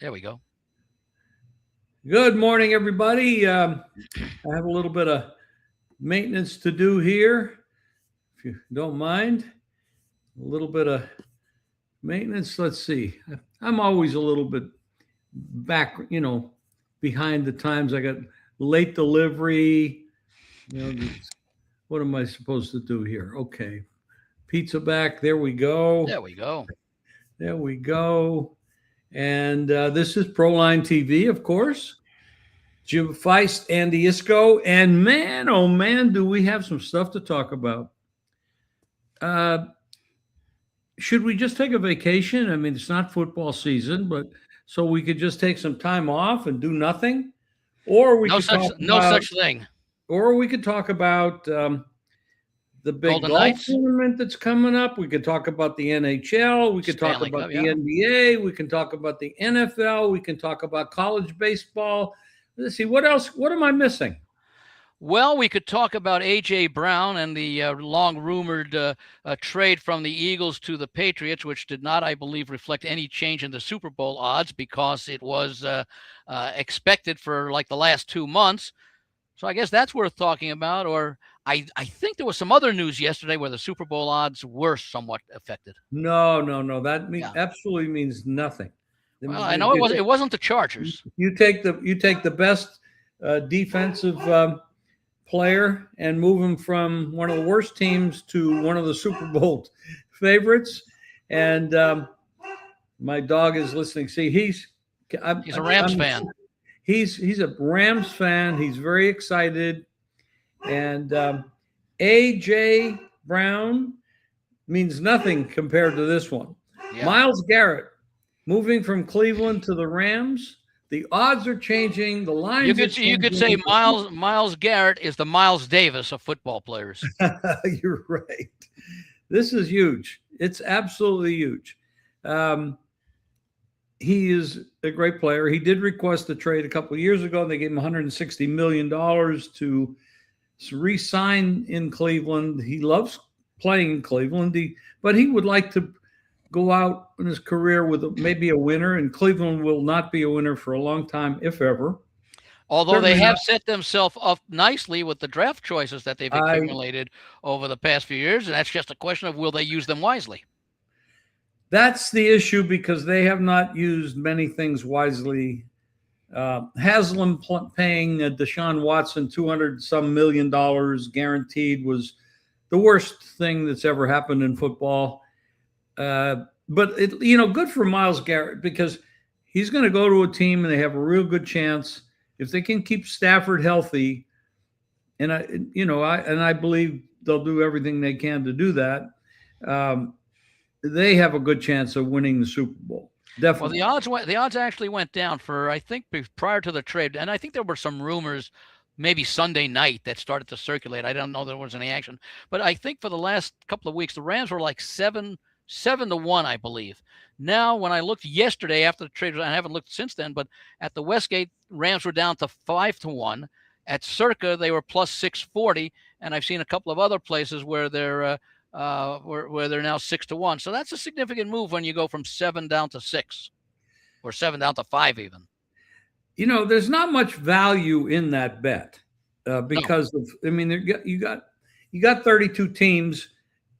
There we go. Good morning, everybody. I have a little bit of maintenance to do here, if you don't mind. A little bit of maintenance. Let's see. I'm always a little bit back, behind the times. I got late delivery. You know, what am I supposed to do here? Okay. Pizza back. There we go. There we go. There we go. And this is Proline TV, of course. Jim Feist, Andy Isco, and man, oh man, do we have some stuff to talk about. Uh, should we just take a vacation? I mean, it's not football season, but so we could just take some time off and do nothing, or we could talk No about, such thing. or we could talk about the big Golden golf Knights. tournament that's coming up. We could talk about the NHL. We could talk Stanley about Cup, the yeah. NBA. We can talk about the NFL. We can talk about college baseball. Let's see, what else? What am I missing? Well, we could talk about A.J. Brown and the long-rumored trade from the Eagles to the Patriots, which did not, I believe, reflect any change in the Super Bowl odds because it was expected for like the last 2 months. So I guess that's worth talking about. Or I think there was some other news yesterday where the Super Bowl odds were somewhat affected. No. That Yeah. absolutely means nothing. Well, I know it wasn't the Chargers. You take the best defensive player and move him from one of the worst teams to one of the Super Bowl favorites. And my dog is listening. See, he's a Rams fan. He's a Rams fan. He's very excited. And A.J. Brown means nothing compared to this one. Yeah. Myles Garrett moving from Cleveland to the Rams. The odds are changing. The lines. You could say Myles Garrett is the Miles Davis of football players. You're right. This is huge. It's absolutely huge. He is a great player. He did request a trade a couple of years ago. They gave him $160 million to re-sign in Cleveland. He loves playing in Cleveland, but he would like to go out in his career with maybe a winner, and Cleveland will not be a winner for a long time, if ever. Although certainly they have set themselves up nicely with the draft choices that they've accumulated over the past few years, and that's just a question of will they use them wisely. That's the issue because they have not used many things wisely. Haslam paying Deshaun Watson $200-some million guaranteed was the worst thing that's ever happened in football. But good for Myles Garrett because he's going to go to a team and they have a real good chance if they can keep Stafford healthy. And I believe they'll do everything they can to do that. They have a good chance of winning the Super Bowl. Definitely. Well, the odds actually went down for, I think, prior to the trade, and I think there were some rumors maybe Sunday night that started to circulate. I don't know there was any action, but I think for the last couple of weeks the Rams were like 7-1, I believe. Now, when I looked yesterday after the trade, I haven't looked since then, but at the Westgate, Rams were down to 5-1. At Circa, they were plus 640, and I've seen a couple of other places where they're where they're now 6-1. So that's a significant move when you go from 7 down to 6, or 7 down to 5 even. There's not much value in that bet because you got 32 teams.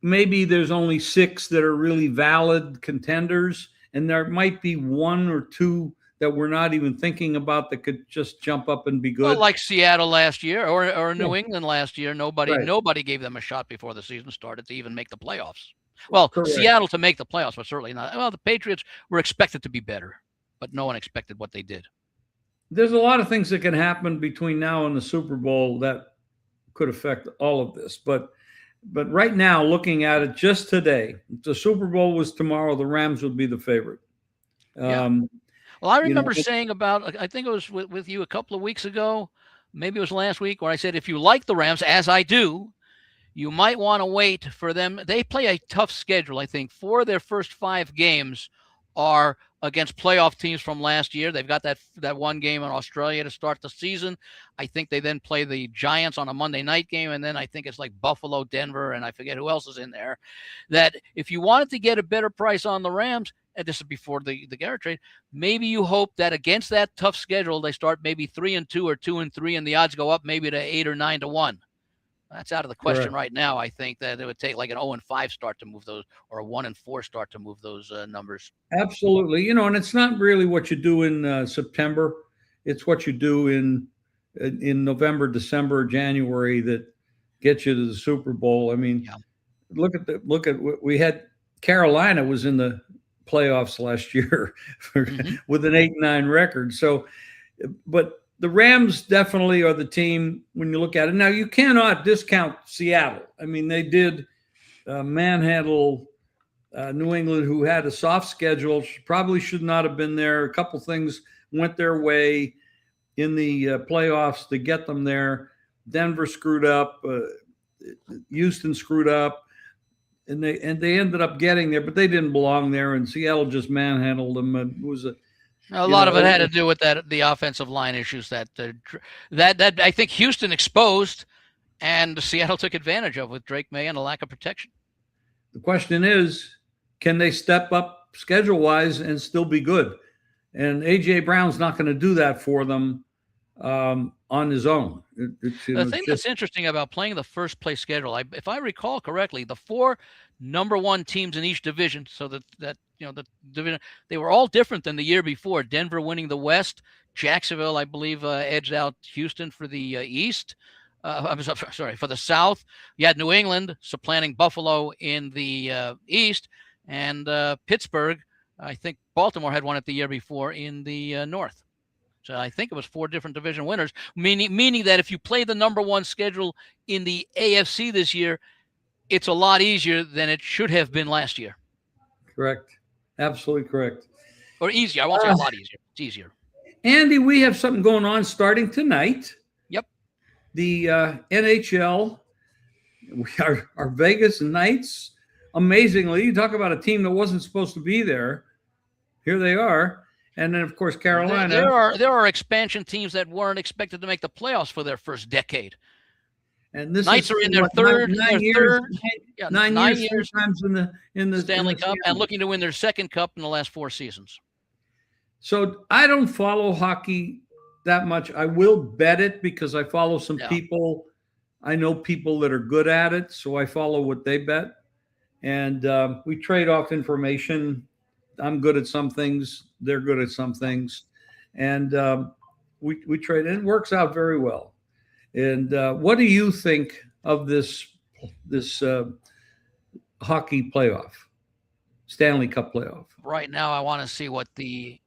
Maybe there's only 6 that are really valid contenders, and there might be 1 or 2 that we're not even thinking about that could just jump up and be good. Well, like Seattle last year or New England last year, nobody gave them a shot before the season started to even make the playoffs. Well, correct. Seattle to make the playoffs, but certainly not. Well, the Patriots were expected to be better, but no one expected what they did. There's a lot of things that can happen between now and the Super Bowl that could affect all of this. But right now, looking at it just today, if the Super Bowl was tomorrow, the Rams would be the favorite. Yeah. Well, I remember saying about, I think it was with you a couple of weeks ago, maybe it was last week, where I said, if you like the Rams, as I do, you might want to wait for them. They play a tough schedule, I think. 4 of their first 5 games are against playoff teams from last year. They've got that one game in Australia to start the season. I think they then play the Giants on a Monday night game, and then I think it's like Buffalo, Denver, and I forget who else is in there. That if you wanted to get a better price on the Rams, and this is before the Garrett trade, maybe you hope that against that tough schedule, they start maybe 3-2 or 2-3, and the odds go up maybe to 8 or 9-1. That's out of the question Correct. right now. I think that it would take like an 0-5 start to move those, or a 1-4 start to move those numbers. Absolutely. And it's not really what you do in September. It's what you do in November, December, January that gets you to the Super Bowl. I mean, Yeah. look at we had Carolina was in the playoffs last year Mm-hmm. with an 8-9 record. So, but the Rams definitely are the team when you look at it. Now, you cannot discount Seattle. I mean, they did manhandle New England, who had a soft schedule, probably should not have been there. A couple things went their way in the playoffs to get them there. Denver screwed up. Houston screwed up. And they ended up getting there, but they didn't belong there. And Seattle just manhandled them. It was A lot of it had to do with the offensive line issues that I think Houston exposed, and Seattle took advantage of with Drake May and a lack of protection. The question is, can they step up schedule wise and still be good? And AJ Brown's not going to do that for them on his own. The thing that's interesting about playing the first place schedule, if I recall correctly, the 4 number 1 teams in each division, so that the division, they were all different than the year before. Denver winning the West, Jacksonville, I believe, edged out Houston for the East. I'm sorry, for the South. You had New England supplanting Buffalo in the East, and Pittsburgh. I think Baltimore had won it the year before in the North. So I think it was 4 different division winners, meaning that if you play the number 1 schedule in the AFC this year, it's a lot easier than it should have been last year. Correct. Absolutely correct. Or easier. I won't say a lot easier. It's easier. Andy, we have something going on starting tonight. Yep. The NHL, our Vegas Knights, amazingly, you talk about a team that wasn't supposed to be there. Here they are. And then, of course, Carolina. There are expansion teams that weren't expected to make the playoffs for their first decade. And this Knights are in their third, 9 years. 9 years sometimes in the Stanley Cup, and looking to win their second cup in the last 4 seasons. So I don't follow hockey that much. I will bet it because I follow some people. I know people that are good at it, so I follow what they bet. And we trade off information. I'm good at some things. They're good at some things. And we trade. And it works out very well. And what do you think of this hockey playoff, Stanley Cup playoff? Right now, I want to see what the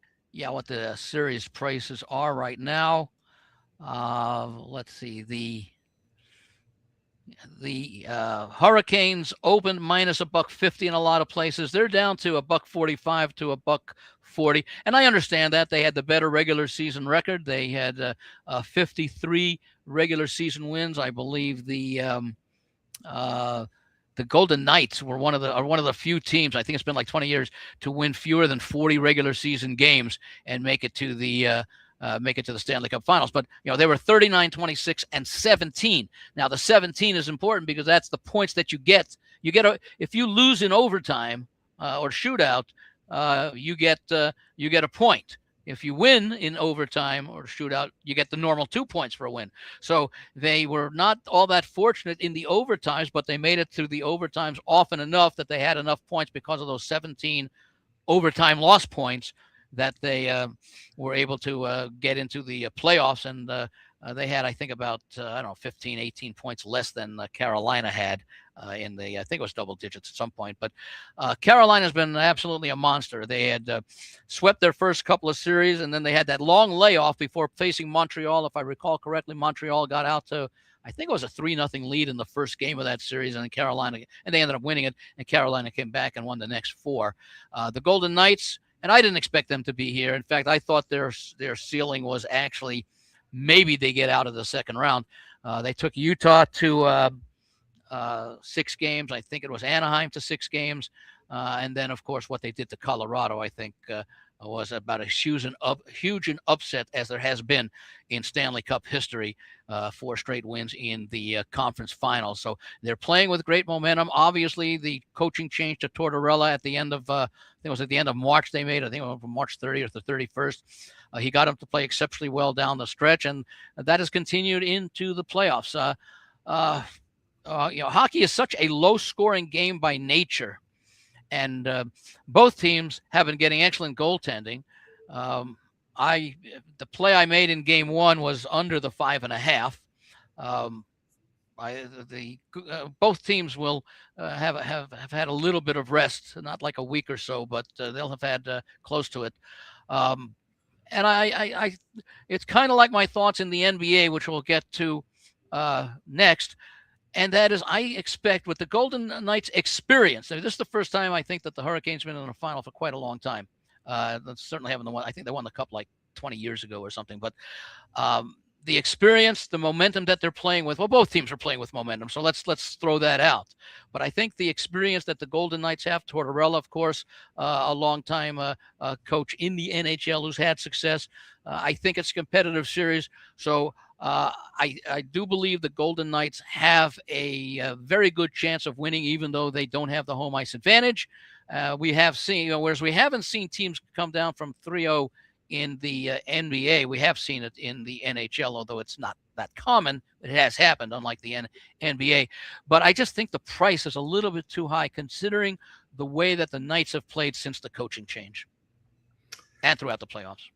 series prices are right now. Let's see. The Hurricanes opened minus $1.50 in a lot of places. They're down to $1.45 to $1.40, and I understand that they had the better regular season record. They had 53 regular season wins. I believe the Golden Knights were one of the few teams, I think it's been like 20 years, to win fewer than 40 regular season games and make it to the Stanley Cup Finals. But they were 39, 26, and 17. Now the 17 is important because that's the points that you get. If you lose in overtime or shootout, you get a point. If you win in overtime or shootout, you get the normal 2 points for a win. So they were not all that fortunate in the overtimes, but they made it through the overtimes often enough that they had enough points because of those 17 overtime loss points that they were able to get into the playoffs. And they had, I think, about, 15, 18 points less than Carolina had I think it was double digits at some point. But Carolina's been absolutely a monster. They had swept their first couple of series, and then they had that long layoff before facing Montreal. If I recall correctly, Montreal got out to, I think it was a 3-0 lead in the first game of that series, and they ended up winning it, and Carolina came back and won the next 4. The Golden Knights, and I didn't expect them to be here. In fact, I thought their ceiling was actually maybe they get out of the second round. They took Utah to 6 games. I think it was Anaheim to 6 games. And then, of course, what they did to Colorado, I think, was about as huge an upset as there has been in Stanley Cup history. 4 straight wins in the conference finals. So they're playing with great momentum. Obviously, the coaching change to Tortorella at the end of, I think it was at the end of March they made. I think it was from March 30th or 31st. He got him to play exceptionally well down the stretch, and that has continued into the playoffs. Hockey is such a low-scoring game by nature, and both teams have been getting excellent goaltending. The play I made in Game 1 was under the 5.5. Both teams will have had a little bit of rest, not like a week or so, but they'll have had close to it. And I it's kind of like my thoughts in the NBA, which we'll get to next. And that is, I expect with the Golden Knights' experience, this is the first time I think that the Hurricanes have been in the final for quite a long time. They certainly haven't won. I think they won the Cup like 20 years ago or something. But the experience, the momentum that they're playing with, well, both teams are playing with momentum, so let's throw that out. But I think the experience that the Golden Knights have, Tortorella, of course, a long-time coach in the NHL who's had success, I think it's a competitive series. So I do believe the Golden Knights have a very good chance of winning, even though they don't have the home ice advantage. We have seen, whereas we haven't seen teams come down from 3-0 in the NBA. We have seen it in the NHL, although it's not that common. It has happened, unlike the NBA. But I just think the price is a little bit too high, considering the way that the Knights have played since the coaching change and throughout the playoffs.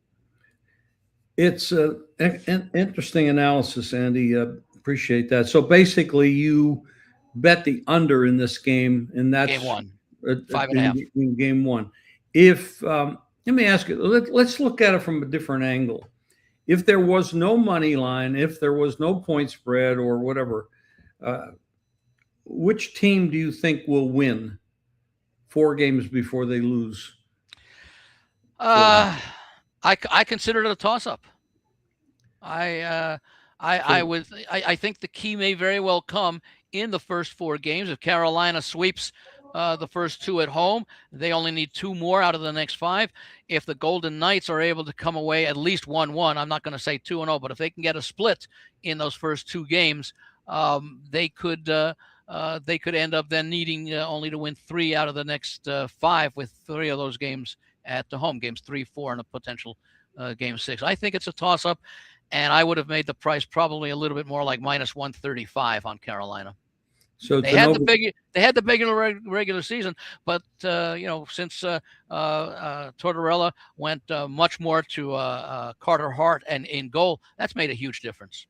It's an interesting analysis, Andy. Appreciate that. So basically, you bet the under in this game, and that's Game 1, 5.5. In Game 1. If let me ask you, let's look at it from a different angle. If there was no money line, if there was no point spread or whatever, which team do you think will win 4 games before they lose? I consider it a toss-up. I think the key may very well come in the first 4 games. If Carolina sweeps the first 2 at home, they only need 2 more out of the next 5. If the Golden Knights are able to come away at least 1-1, I'm not going to say 2-0, but if they can get a split in those first 2 games, they could end up then needing only to win 3 out of the next 5, with 3 of those games at the home, games 3, 4, and a potential game 6. I think it's a toss-up, and I would have made the price probably a little bit more, like minus 135 on Carolina. So they had the big regular season, but since Tortorella went much more to Carter Hart and in goal, that's made a huge difference.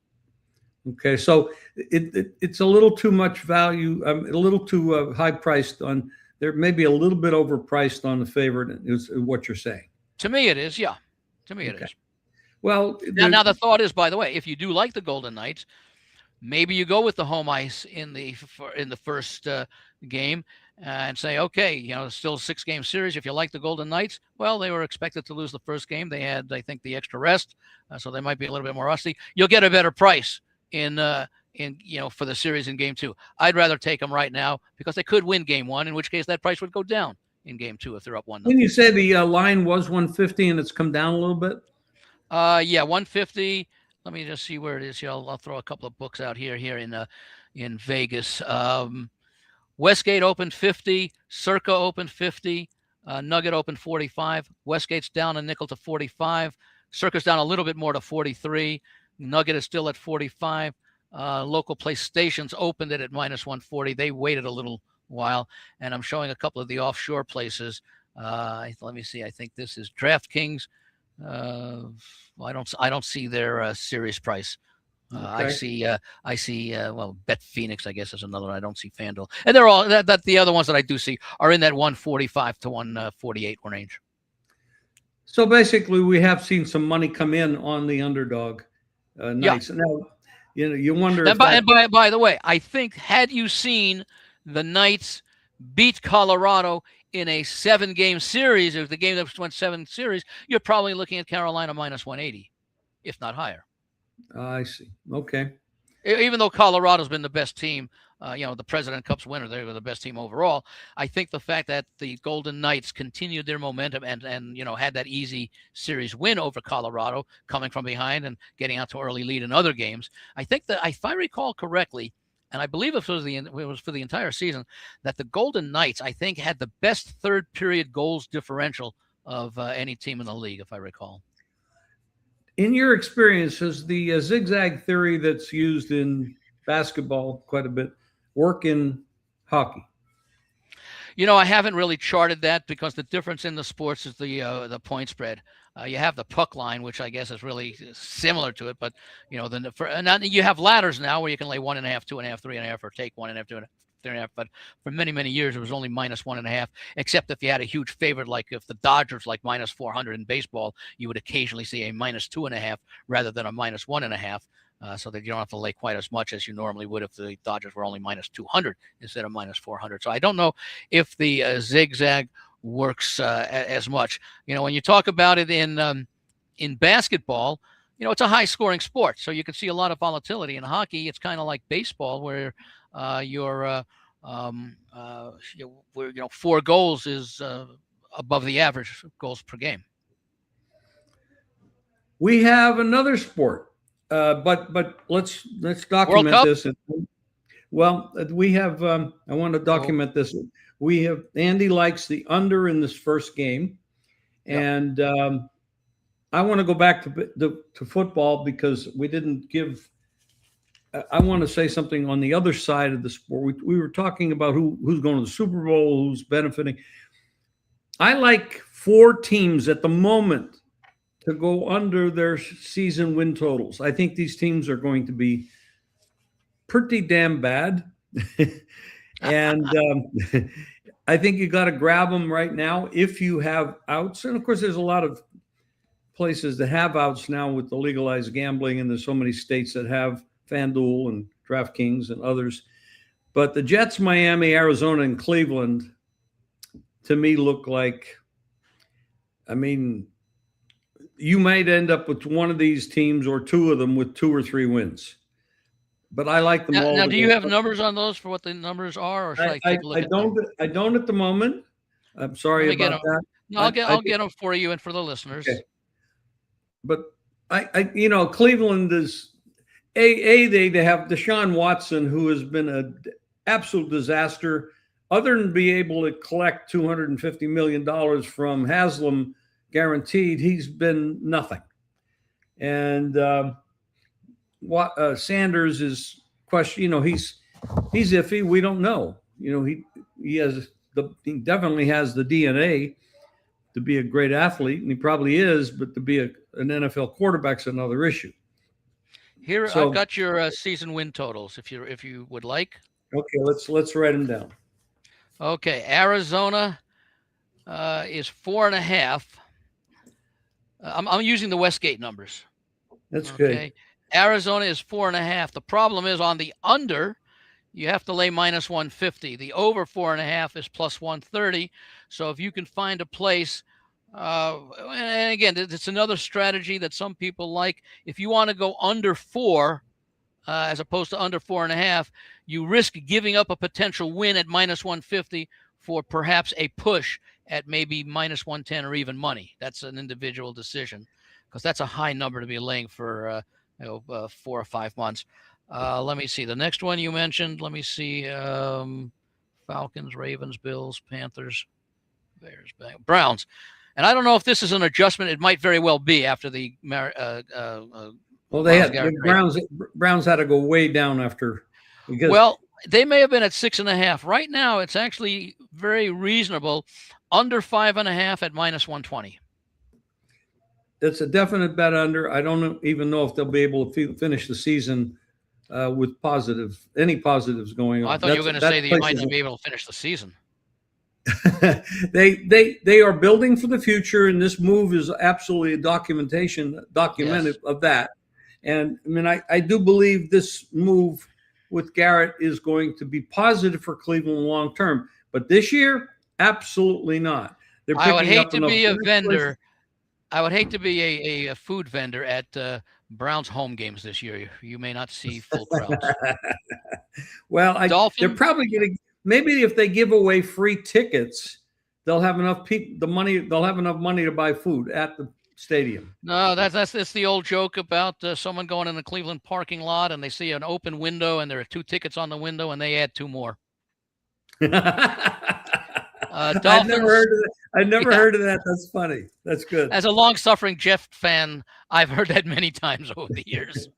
Okay, so it's a little too much value, a little too high priced on. There may be a little bit overpriced on the favorite. Is what you're saying? To me, it is. Yeah, to me, it is. Well, now the thought is, by the way, if you do like the Golden Knights, maybe you go with the home ice in the first game and say, okay, still a 6-game series. If you like the Golden Knights, well, they were expected to lose the first game. They had, I think, the extra rest, so they might be a little bit more rusty. You'll get a better price in for the series in Game 2. I'd rather take them right now because they could win Game 1, in which case that price would go down in Game 2 if they're up 1-0. When you say the line was 150 and it's come down a little bit? Yeah, 150. Let me just see where it is here. I'll throw a couple of books out here in Vegas. Westgate opened 50, Circa opened 50, Nugget opened 45. Westgate's down a nickel to 45. Circa's down a little bit more to 43. Nugget is still at 45. Local place Stations opened it at minus 140. They waited a little while, and I'm showing a couple of the offshore places. Let me see. I think this is DraftKings. I don't see their series price. Okay. I see. Bet Phoenix, I guess, is another one. I don't see FanDuel, and they're all that. The other ones that I do see are in that 145 to 148 range. So basically, we have seen some money come in on the underdog Knights. Yeah. Now, you wonder. And by the way, I think had you seen the Knights beat Colorado in a 7-game series, or the game that went 7 series, you're probably looking at Carolina minus 180, if not higher. I see. Okay. even though Colorado's been the best team, the President Cup's winner, they were the best team overall. I think the fact that the Golden Knights continued their momentum and had that easy series win over Colorado, coming from behind and getting out to early lead in other games. I think that, if I recall correctly, and I believe it was for the entire season, that the Golden Knights, I think, had the best third period goals differential of any team in the league, if I recall. In your experience, has the zigzag theory that's used in basketball quite a bit work in hockey? I haven't really charted that because the difference in the sports is the point spread. You have the puck line, which I guess is really similar to it, but then you have ladders now where you can lay 1.5, 2.5, 3.5, or take 1.5, 2.5. 3.5, but for many, many years it was only -1.5, except if you had a huge favorite, like if the Dodgers like -400 in baseball, you would occasionally see a -2.5 rather than a -1.5. So that you don't have to lay quite as much as you normally would if the Dodgers were only -200 instead of -400. So I don't know if the zigzag works as much. When you talk about it in basketball, it's a high-scoring sport, so you can see a lot of volatility. In hockey, it's kind of like baseball, where where 4 goals is above the average goals per game. We have another sport, but let's document this. Well, we have. I want to document this. We have Andy likes the under in this first game, and I want to go back to football because we didn't give. I want to say something on the other side of the sport. We were talking about who's going to the Super Bowl, who's benefiting. I like 4 teams at the moment to go under their season win totals. I think these teams are going to be pretty damn bad. And I think you got to grab them right now if you have outs. And of course, there's a lot of places that have outs now with the legalized gambling, and there's so many states that have FanDuel and DraftKings and others. But the Jets, Miami, Arizona, and Cleveland, to me, look like, you might end up with one of these teams or 2 of them with 2 or 3 wins. But I like them all. Now, do you have numbers on those for what the numbers are, or should I take a look at them? I don't at the moment. I'm sorry about that. No, I'll get them for you and for the listeners. Okay. But Cleveland is they have Deshaun Watson, who has been an absolute disaster. Other than be able to collect $250 million from Haslam guaranteed, he's been nothing. And Sanders is question. He's iffy. We don't know. He definitely has the DNA to be a great athlete, and he probably is. But to be an NFL quarterback's another issue. Here, I've got your season win totals. If you would like. Okay, let's write them down. Okay, Arizona is 4.5. I'm using the Westgate numbers. That's good. Arizona is 4.5. The problem is on the under, you have to lay -150. The over 4.5 is +130. So if you can find a place, and again, it's another strategy that some people like. If you want to go under 4, as opposed to under 4.5, you risk giving up a potential win at -150 for perhaps a push at maybe -110 or even money. That's an individual decision, because that's a high number to be laying for 4 or 5 months. Let me see. The next one you mentioned, let me see. Falcons, Ravens, Bills, Panthers, Bears, Browns. And I don't know if this is an adjustment. It might very well be after the Browns had to go way down after. Well, they may have been at 6.5. Right now, it's actually very reasonable. Under 5.5 at -120. It's a definite bet under. I don't even know if they'll be able to finish the season with any positives going on. I thought you were going to say that you might not be able to finish the season. They are building for the future, and this move is absolutely a documented of that. And I do believe this move with Garrett is going to be positive for Cleveland long term. But this year, absolutely not. I would hate to be a vendor. I would hate to be a food vendor at Browns home games this year, you may not see full crowds. Well, they're Dolphins, probably going to, maybe if they give away free tickets, they'll have enough people, they'll have enough money to buy food at the stadium. no, that's the old joke about someone going in the Cleveland parking lot and they see an open window and there are 2 tickets on the window and they add 2 more. I've never Dolphins, heard of that. I've never yeah. heard of that. That's funny. That's good. As a long-suffering Jeff fan, I've heard that many times over the years.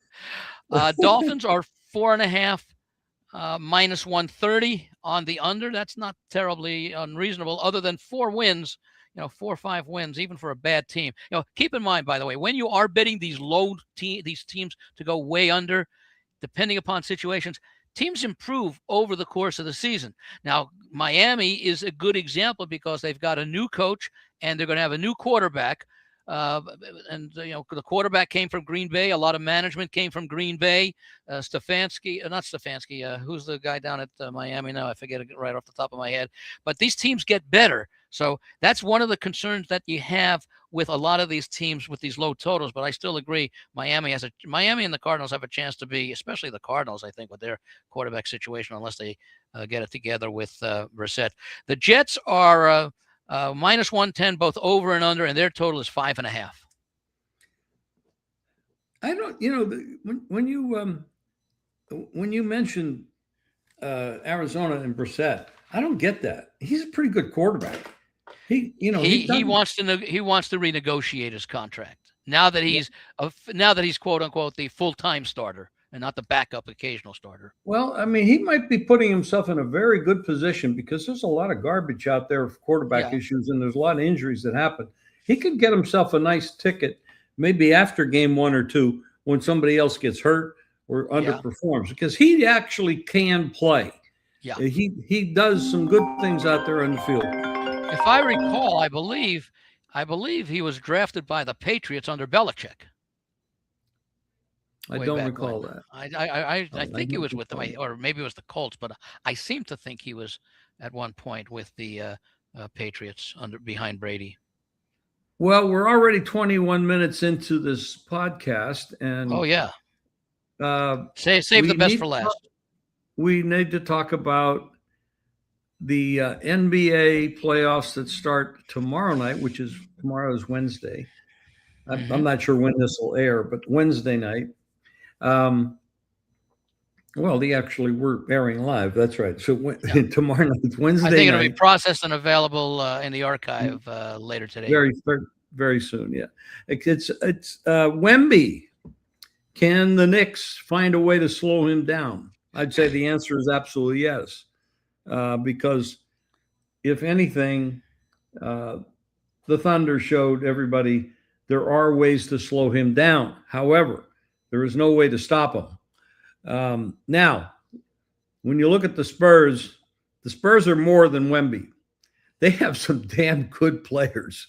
Dolphins are 4.5, minus 130 on the under. That's not terribly unreasonable, other than 4 wins. 4 or 5 wins, even for a bad team. Keep in mind, by the way, when you are betting these these teams to go way under, depending upon situations, teams improve over the course of the season. Now, Miami is a good example because they've got a new coach and they're going to have a new quarterback. The quarterback came from Green Bay. A lot of management came from Green Bay. Not Stefanski. Who's the guy down at Miami now? I forget it right off the top of my head. But these teams get better. So that's one of the concerns that you have with a lot of these teams with these low totals. But I still agree, Miami and the Cardinals have a chance to be, especially the Cardinals, I think, with their quarterback situation, unless they get it together with Brissett. The Jets are minus 110, both over and under, and their total is 5.5. I don't, when you mentioned Arizona and Brissett, I don't get that. He's a pretty good quarterback. He wants to renegotiate his contract now that he's quote unquote the full-time starter and not the backup occasional starter. Well, I mean, he might be putting himself in a very good position because there's a lot of garbage out there of quarterback issues, and there's a lot of injuries that happen. He could get himself a nice ticket, maybe after game 1 or 2, when somebody else gets hurt or underperforms, because he actually can play. Yeah, he does some good things out there on the field. If I recall, I believe he was drafted by the Patriots under Belichick. I don't recall that. I think he was with them, or maybe it was the Colts, but I seem to think he was at one point with the Patriots behind Brady. Well, we're already 21 minutes into this podcast, and save the best for last. We need to talk about the NBA playoffs that start tomorrow night, tomorrow is Wednesday. I'm not sure when this will air, but Wednesday night. Well, they actually were airing live. That's right. So tomorrow night, Wednesday night. I think it'll be processed and available in the archive later today. Very, very soon. Yeah, it's Wemby. Can the Knicks find a way to slow him down? I'd say the answer is absolutely yes. Because if anything, the Thunder showed everybody there are ways to slow him down. However, there is no way to stop him. Now, when you look at the Spurs are more than Wemby. They have some damn good players,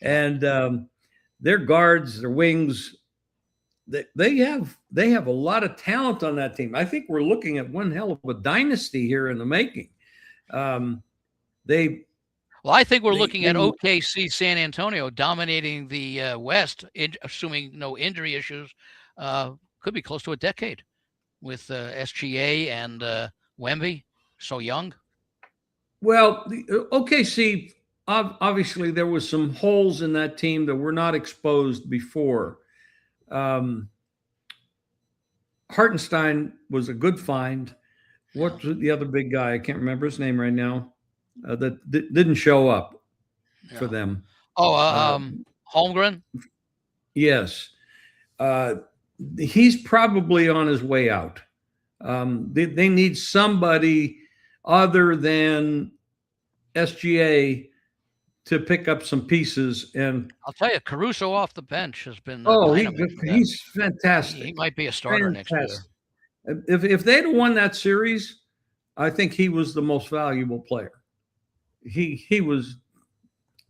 and their guards, their wings, they have a lot of talent on that team. I think we're looking at one hell of a dynasty here in the making. I think we're looking at OKC San Antonio dominating the West, assuming no injury issues. Could be close to a decade with SGA and Wemby, so young. Well, the OKC, obviously there was some holes in that team that were not exposed before. Hartenstein was a good find. What's the other big guy? I can't remember his name right now. That didn't show up for them. Holmgren? Yes. He's probably on his way out. They need somebody other than SGA to pick up some pieces. And I'll tell you, Caruso off the bench has been he's fantastic. He might be a starter next year. If they'd have won that series, I think he was the most valuable player. He was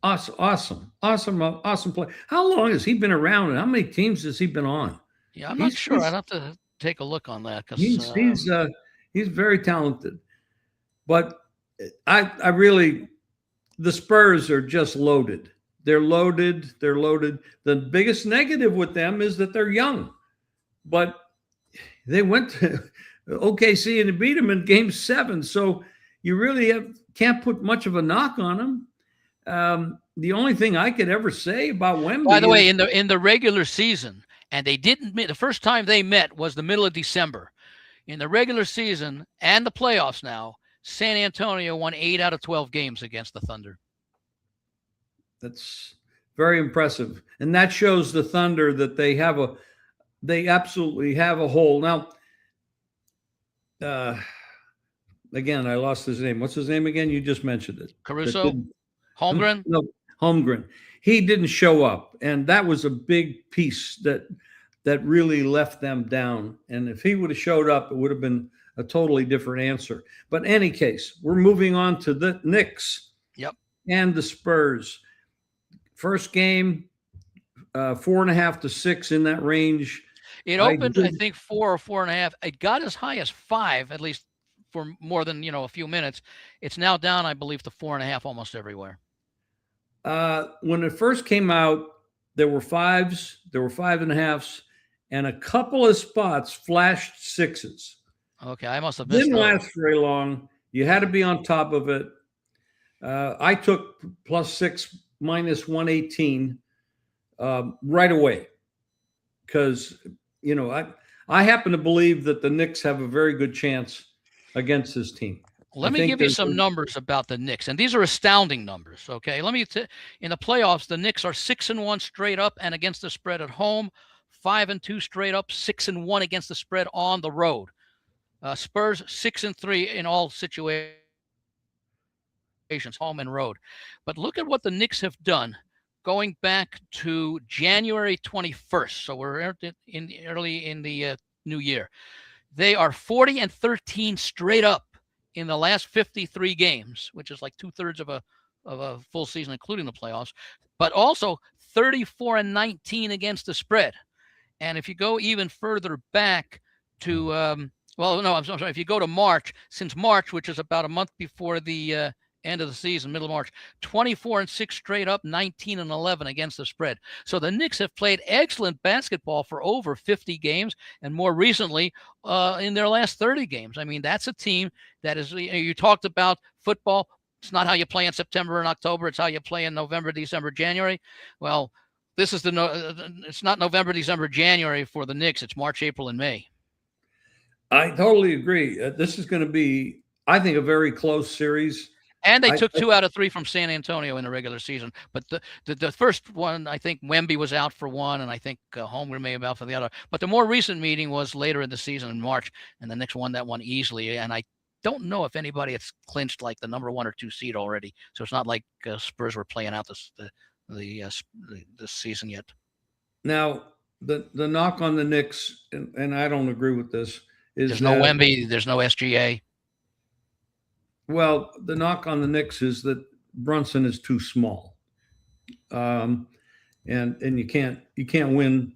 awesome player. How long has he been around, and how many teams has he been on? Yeah, I'm not sure. I'd have to take a look on that because he's very talented. But I really, the Spurs are just loaded. They're loaded. The biggest negative with them is that they're young. but they went to OKC and beat them in Game 7. So you really can't put much of a knock on them. The only thing I could ever say about By the Wemby way, is in the regular season, and they didn't meet, the first time they met was the middle of December. In the regular season and the playoffs now, San Antonio won 8 out of 12 games against the Thunder. that's very impressive, and that shows the Thunder that they absolutely have a hole now. Uh, Again, I lost his name. What's his name again? You just mentioned it. Caruso, Holmgren. No, Holmgren. He didn't show up, and that was a big piece that really left them down. And if he would have showed up, it would have been a totally different answer. But in any case, we're moving on to the Knicks. Yep. And the Spurs. First game, 4.5 to 6 in that range. It opened, I think, 4 or 4.5. It got as high as 5, at least for more than a few minutes. It's now down, I believe, to 4.5 almost everywhere. When it first came out, there were 5s, there were 5.5s, and a couple of spots flashed 6s. Okay, I must have missed Didn't those. last very long. You had to be on top of it. I took +6 -118 right away because I happen to believe that the Knicks have a very good chance against this team. Let me give you some numbers about the Knicks, and these are astounding numbers. Okay, in the playoffs, the Knicks are 6-1 straight up and against the spread at home, 5-2 straight up, 6-1 against the spread on the road. Spurs 6-3 in all situations, home and road. But look at what the Knicks have done going back to January 21st. So we're early in the new year. They are 40-13 straight up in the last 53 games, which is like 2/3 of a full season, including the playoffs, but also 34-19 against the spread. And if you go even further back to, I'm sorry, if you go to March, since March, which is about a month before the end of the season, middle of March, 24-6 straight up, 19-11 against the spread. So the Knicks have played excellent basketball for over 50 games, and more recently in their last 30 games. I mean, that's a team that is, you talked about football. It's not how you play in September and October. It's how you play in November, December, January. Well, this is it's not November, December, January for the Knicks. It's March, April, and May. I totally agree. This is going to be, I think, a very close series. And they took 2 out of 3 from San Antonio in the regular season. But the first one, I think Wemby was out for one, and I think Holmgren may have out for the other. But the more recent meeting was later in the season in March, and the Knicks won that one easily. And I don't know if anybody has clinched like the number 1 or 2 seed already. So it's not like Spurs were playing out this season yet. Now, the knock on the Knicks, and I don't agree with this, is there's no Wemby, there's no SGA. Well, the knock on the Knicks is that Brunson is too small, and you can't win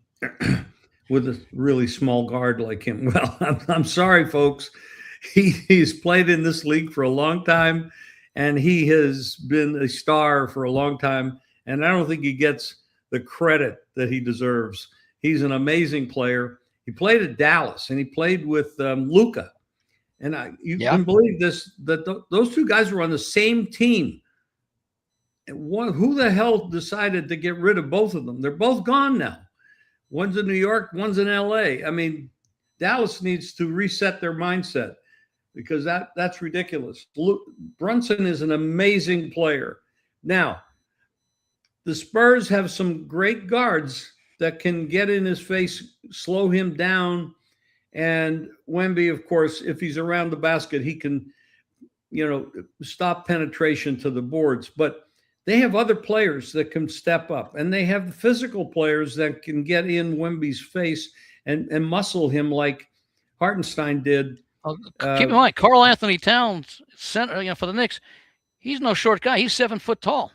with a really small guard like him. Well, I'm sorry, folks. He's played in this league for a long time, and he has been a star for a long time. And I don't think he gets the credit that he deserves. He's an amazing player. He played at Dallas, and he played with Luka. And you can believe this, that those two guys were on the same team. Who the hell decided to get rid of both of them? They're both gone now. One's in New York, one's in LA. I mean, Dallas needs to reset their mindset because that's ridiculous. Brunson is an amazing player. Now, the Spurs have some great guards that can get in his face, slow him down. And Wemby, of course, if he's around the basket, he can, stop penetration to the boards. But they have other players that can step up, and they have physical players that can get in Wemby's face and muscle him like Hartenstein did. Keep in mind, Karl Anthony Towns, center, for the Knicks, he's no short guy. He's 7 foot tall.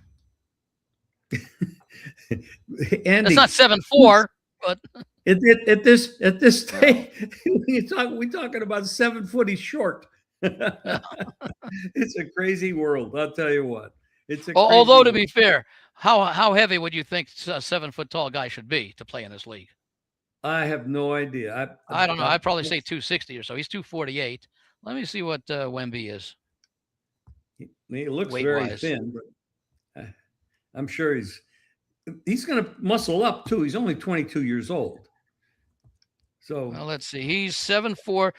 Andy, it's not 7'4", but. At this stage, we talking about 7 foot. He's short. It's a crazy world. I'll tell you what. Although to be fair, how heavy would you think a 7 foot tall guy should be to play in this league? I have no idea. I don't know. I'd probably say 260 or so. He's 248. Let me see what Wemby is he looks weight very wise. thin, but I'm sure he's going to muscle up too. He's only 22 years old. So well, let's see. He's 7'4".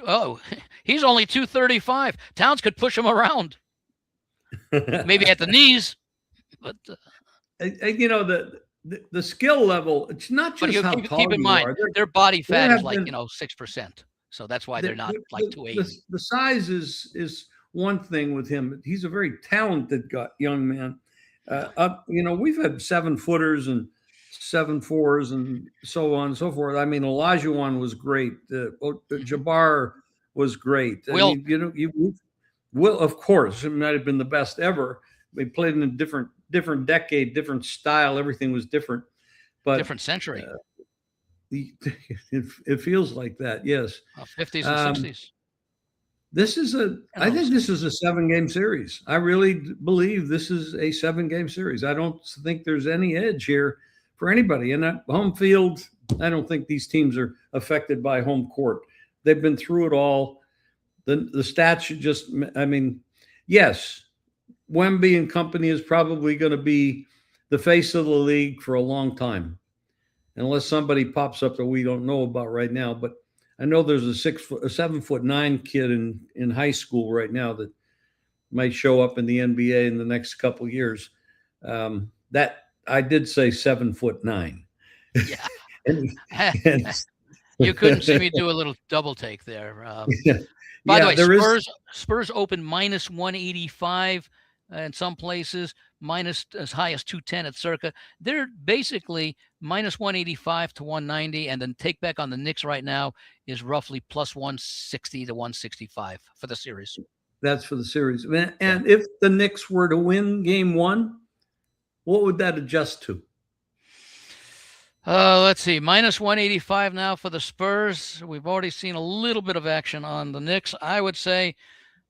Oh, he's only 235. Towns could push him around, maybe at the knees, but you know the skill level. It's not but just how tall keep in you mind are. their body There fat is have like been 6%. So that's why they're not like 280. the size is one thing with him. He's a very talented young man. Yeah. We've had 7-footers and 7-4s and so on and so forth. I mean, Olajuwon was great. Jabbar was great. I Will mean, Will, of course, it might have been the best ever. They played in a different decade, different style. Everything was different, but different century, it feels like that. Yes. 50s and 60s. I think this is a 7-game series. I really believe this is a 7-game series. I don't think there's any edge here for anybody. And at home field, I don't think these teams are affected by home court. They've been through it all. The stats should just, I mean, yes, Wemby and company is probably going to be the face of the league for a long time, unless somebody pops up that we don't know about right now. But I know there's a 7'9" kid in high school right now that might show up in the NBA in the next couple of years. That I did say 7'9". Yeah. and, You couldn't see me do a little double take there. By the way, Spurs open minus 185 in some places, minus as high as 210 at Circa. They're basically minus 185 to 190, and then take back on the Knicks right now is roughly plus 160 to 165 for the series. That's for the series. And if the Knicks were to win game 1, what would that adjust to? Let's see, minus 185 now for the Spurs. We've already seen a little bit of action on the Knicks. I would say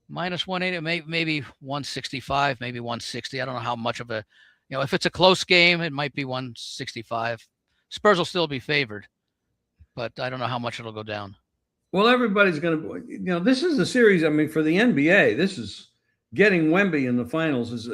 minus 180, maybe 165, maybe 160. I don't know how much of a, if it's a close game, it might be 165. Spurs will still be favored, but I don't know how much it'll go down. Well, everybody's going to, this is a series. I mean, for the NBA, this is getting Wemby in the finals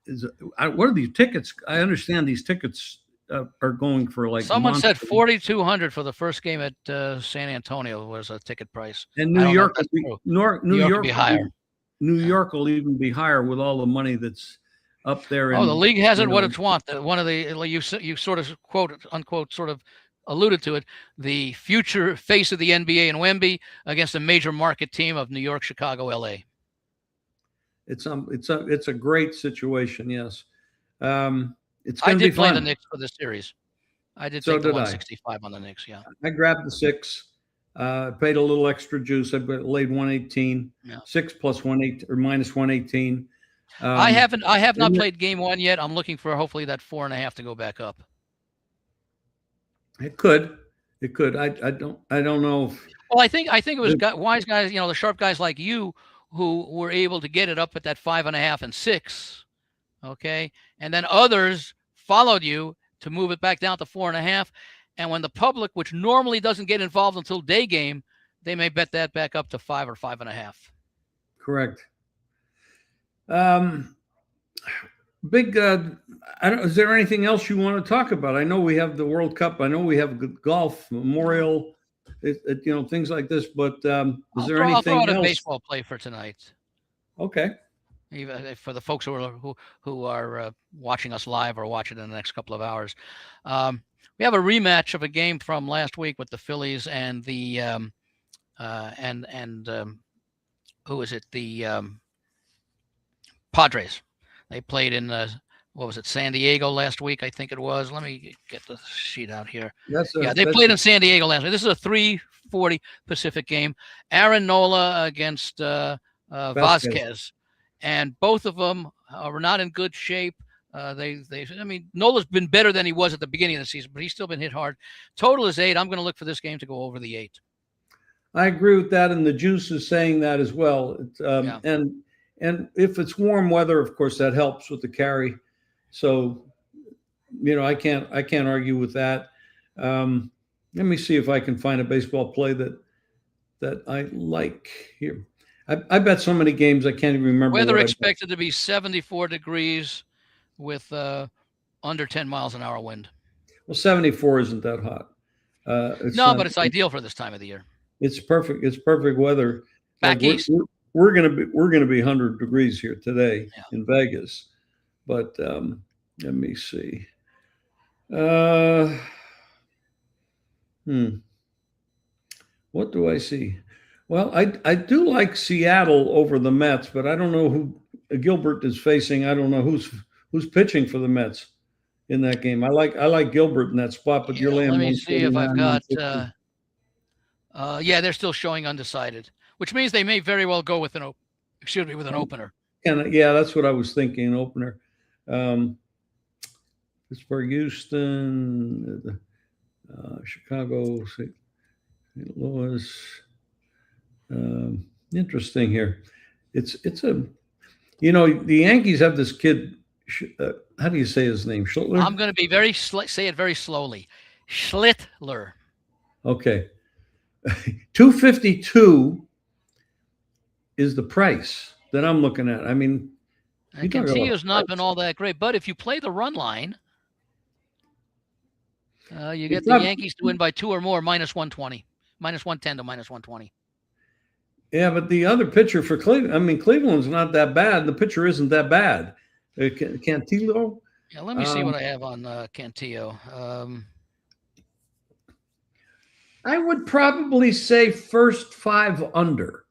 what are these tickets? I understand these tickets are going for like someone said 4,200 for the first game at San Antonio was a ticket price, and New York will be higher. New York will even be higher with all the money that's up there. The league has it what it's want. One of the you sort of quote unquote sort of alluded to it. The future face of the NBA and Wemby against a major market team of New York, Chicago, LA. It's a great situation. Yes. I did play the Knicks for the series. I did take the 165 on the Knicks. Yeah, I grabbed the 6. Paid a little extra juice. I laid 118. 6 plus 118 or minus 118. I have not played game 1 yet. I'm looking for hopefully that 4.5 to go back up. It could. I don't know. Well, I think it was wise guys. The sharp guys like you who were able to get it up at that 5.5 and 6. Okay. And then others followed you to move it back down to 4.5. And when the public, which normally doesn't get involved until day game, they may bet that back up to 5 or 5.5. Correct. Is there anything else you want to talk about? I know we have the World Cup. I know we have golf, Memorial, things like this. But is there anything else? I'll throw out a baseball play for tonight. Okay. Even for the folks who are watching us live or watch it in the next couple of hours, we have a rematch of a game from last week with the Phillies and the who is it? The Padres. They played in San Diego last week, I think it was. Let me get the sheet out here. They played in San Diego last week. This is a 3:40 Pacific game. Aaron Nola against Vasquez. And both of them are not in good shape. Nola's been better than he was at the beginning of the season, but he's still been hit hard. Total is 8. I'm going to look for this game to go over the 8. I agree with that, and the juice is saying that as well. And if it's warm weather, of course, that helps with the carry. So, I can't argue with that. Let me see if I can find a baseball play that I like here. I bet so many games I can't even remember Weather what I bet. expected to be 74 degrees with under 10 miles an hour wind. Well, 74 isn't that hot. It's No, not. but it's ideal for this time of the year. It's perfect. It's perfect weather. Like Back east. we're gonna be 100 degrees here today Yeah. in Vegas. But let me see. Uh, hmm. What do I see? Well, I do like Seattle over the Mets, but I don't know who Gilbert is facing. I don't know who's pitching for the Mets in that game. I like Gilbert in that spot, but you're Yeah. laying Let me see if 149, I've got. 150. Yeah, they're still showing undecided, which means they may very well go with with an opener. And yeah, that's what I was thinking. Opener, um, Pittsburgh, Houston, Chicago, St. Louis. Interesting here. It's a the Yankees have this kid. How do you say his name? Schlittler. I'm going to be say it very slowly. Schlittler. Okay, 252 is the price that I'm looking at. I mean, And Cantillo's not been all that great, but if you play the run line, you get the Yankees to win by 2 or more, minus 120, minus 110 to minus 120. Yeah, but the other pitcher for Cleveland, I mean, Cleveland's not that bad. The pitcher isn't that bad. Cantillo. Yeah, let me see what I have on Cantillo. I would probably say first 5 under.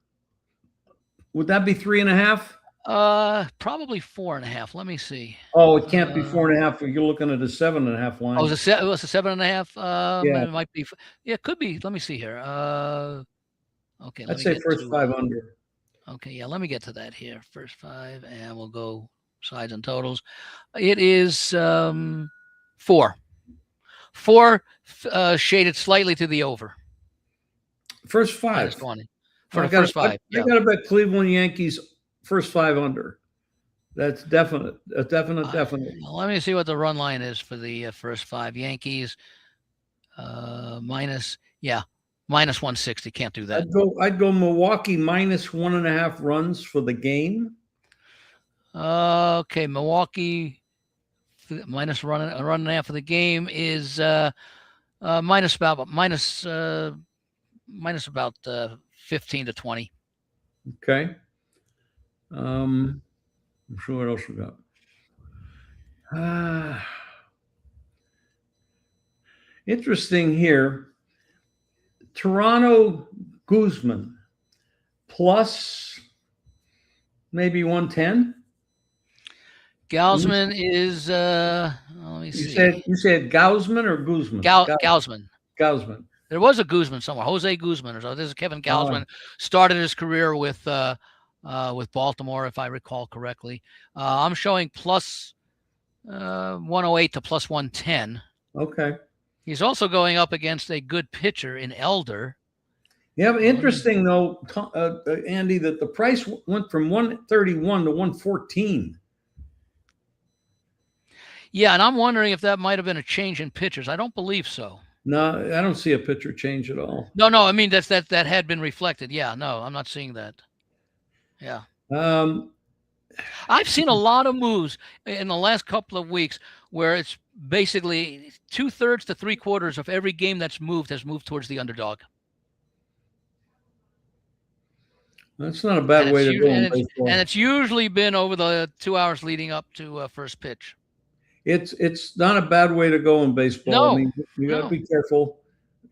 Would that be 3.5? Probably 4.5. Let me see. Oh, it can't be 4.5. You're looking at a 7.5 line. Oh, it was a 7.5. Yeah. It might be. Yeah, it could be. Let me see here. Okay, I'd say first 5 under. Okay, yeah, let me get to that here. First 5, and we'll go sides and totals. It is 4. 4 shaded slightly to the over. First 5. Minus 20 for the first 5. I got to bet Cleveland Yankees first 5 under. That's definite. Definite. Let me see what the run line is for the first 5. Yankees minus 160. Can't do that. I'd go Milwaukee minus 1.5 runs for the game. Okay, Milwaukee minus a run and a half for the game is minus about 15 to 20. Okay. I'm sure what else we got. Interesting here. Toronto Guzman plus maybe 110. Gausman is let me see. You said Gausman or Guzman? Gausman. Gausman. There was a Guzman somewhere, Jose Guzman or so. This is Kevin Gausman. Started his career with Baltimore, if I recall correctly. I'm showing plus 108 to plus 110. Okay. He's also going up against a good pitcher in Elder. Yeah, but interesting though, Andy, that the price went from 131 to 114. Yeah, and I'm wondering if that might have been a change in pitchers. I don't believe so. No, I don't see a pitcher change at all. No, I mean that had been reflected. Yeah, no, I'm not seeing that. Yeah. I've seen a lot of moves in the last couple of weeks where it's basically 2/3 to 3/4 of every game that's moved has moved towards the underdog. That's not a bad way to go in baseball. And it's usually been over the 2 hours leading up to first pitch. It's not a bad way to go in baseball. No, I mean, you got to be careful.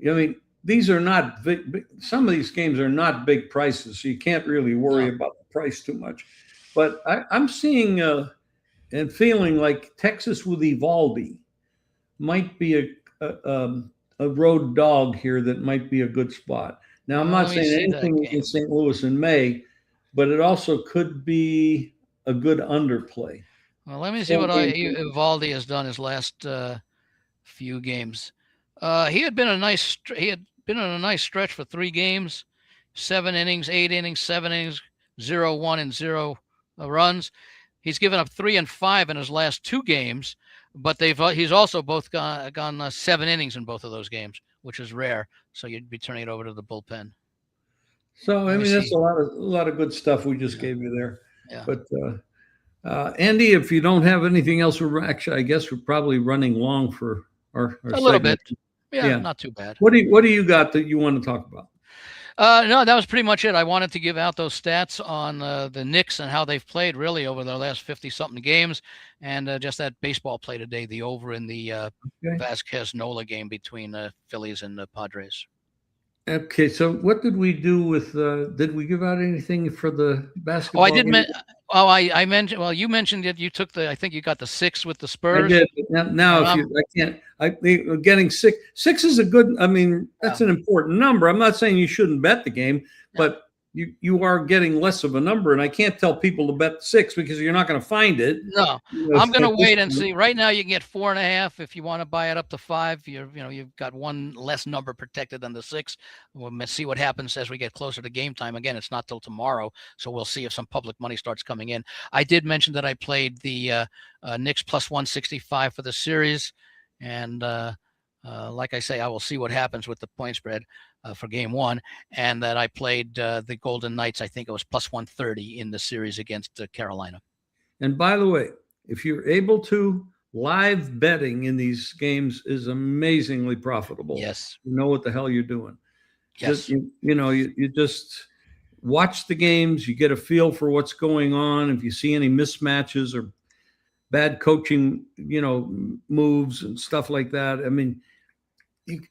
I mean, these are not big. Some of these games are not big prices, so you can't really worry about the price too much. But I'm seeing and feeling like Texas with Evaldi might be a road dog here that might be a good spot. Now, I'm not saying anything in St. Louis in May, but it also could be a good underplay. Well, let me see what Evaldi has done his last few games. He had been in a nice stretch for 3 games, 7 innings, 8 innings, 7 innings, 0-1 and 0 runs. He's given up 3 and 5 in his last 2 games, but he's also both gone 7 innings in both of those games which is rare. So you'd be turning it over to the bullpen. So I Let me mean, that's see. a lot of good stuff we just Yeah, gave you there. yeah, But Andy, if you don't have anything else, we're actually, I guess we're probably running long for our a little segment. bit. Yeah, Yeah. not too bad. What do you got that you want to talk about? No, that was pretty much it. I wanted to give out those stats on the Knicks and how they've played really over their last 50 something games, and just that baseball play today, the over in the Okay. Vasquez Nola game between the Phillies and the Padres. Okay. So what did we do with? Did we give out anything for the Oh, I basketball did. game? Oh, I mentioned. Well, you mentioned it. You took the. I think you got the 6 with the I Spurs, did. Now, and if you, I'm. I can't, getting six. Six is a good. I mean, Yeah, that's an important number. I'm not saying you shouldn't bet the game, yeah. but you are getting less of a number, and I can't tell people to bet six because you're not going to find it. No, I'm gonna At this wait and point. see. Right now, you can get 4.5 if you want to buy it up to 5. You've got one less number protected than the 6. We'll see what happens as we get closer to game time. Again, it's not till tomorrow, so we'll see if some public money starts coming in. I did mention that I played the Knicks plus 165 for the series, and like I say, I will see what happens with the point spread for game one, and that I played the Golden Knights. I think it was plus 130 in the series against Carolina. And by the way, if you're able to, live betting in these games is amazingly profitable. Yes. You know what the hell you're doing. Just Yes. you just watch the games. You get a feel for what's going on. If you see any mismatches or bad coaching, moves and stuff like that. I mean, you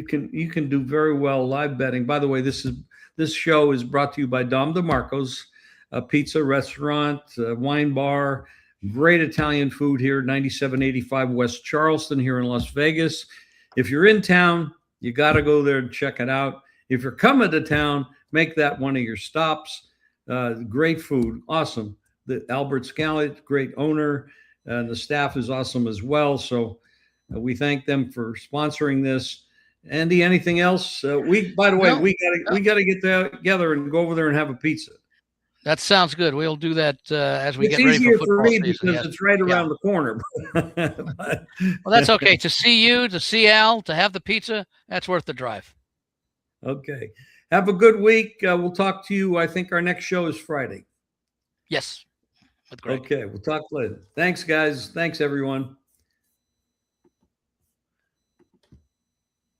can do very well live betting. By the way, this show is brought to you by Dom DeMarco's, a pizza restaurant, wine bar, great Italian food here, 9785 West Charleston here in Las Vegas. If you're in town, you got to go there and check it out. If you're coming to town, make that one of your stops. Great food, awesome. The Albert Scallett, great owner, and the staff is awesome as well. So we thank them for sponsoring this. Andy, anything else? By the way, No, we gotta get together and go over there and have a pizza. that sounds good. We'll do that as we It's get ready for easier for football me season. because Yes. it's right Yeah. around the corner. But- Well, that's okay. To see you, to see Al, to have the pizza, that's worth the drive. Okay. Have a good week. We'll talk to you. I think our next show is Friday. Yes, with Greg. Okay. We'll talk later. Thanks, guys. Thanks, everyone.